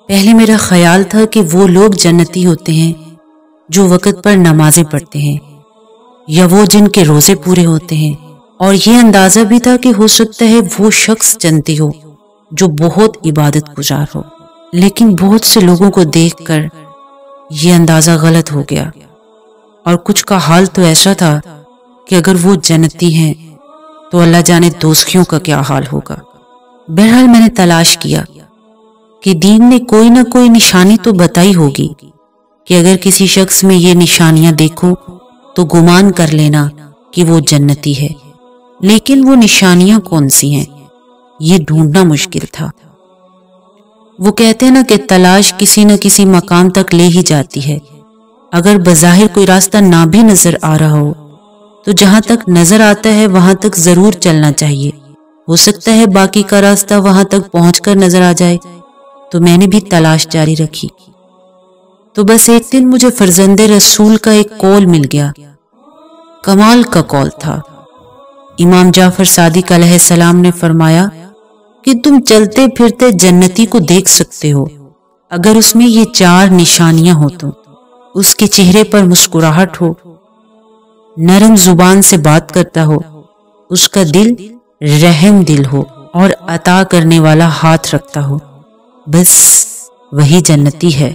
پہلے میرا خیال تھا کہ وہ لوگ جنتی ہوتے ہیں جو وقت پر نمازیں پڑھتے ہیں یا وہ جن کے روزے پورے ہوتے ہیں، اور یہ اندازہ بھی تھا کہ ہو سکتا ہے وہ شخص جنتی ہو جو بہت عبادت گزار ہو۔ لیکن بہت سے لوگوں کو دیکھ کر یہ اندازہ غلط ہو گیا، اور کچھ کا حال تو ایسا تھا کہ اگر وہ جنتی ہیں تو اللہ جانے دوزخیوں کا کیا حال ہوگا۔ بہرحال میں نے تلاش کیا کہ دین نے کوئی نہ کوئی نشانی تو بتائی ہوگی کہ اگر کسی شخص میں یہ نشانیاں دیکھو تو گمان کر لینا کہ وہ جنتی ہے، لیکن وہ نشانیاں کون سی ہیں یہ ڈھونڈنا مشکل تھا۔ وہ کہتے ہیں نا کہ تلاش کسی نہ کسی مقام تک لے ہی جاتی ہے۔ اگر بظاہر کوئی راستہ نہ بھی نظر آ رہا ہو تو جہاں تک نظر آتا ہے وہاں تک ضرور چلنا چاہیے، ہو سکتا ہے باقی کا راستہ وہاں تک پہنچ کر نظر آ جائے۔ تو میں نے بھی تلاش جاری رکھی، تو بس ایک دن مجھے فرزند رسول کا ایک قول مل گیا۔ کمال کا قول تھا۔ امام جعفر صادق علیہ السلام نے فرمایا کہ تم چلتے پھرتے جنتی کو دیکھ سکتے ہو اگر اس میں یہ 4 نشانیاں ہو تو اس کے چہرے پر مسکراہٹ ہو، نرم زبان سے بات کرتا ہو، اس کا دل رحم دل ہو اور عطا کرنے والا ہاتھ رکھتا ہو، بس وہی جنتی ہے۔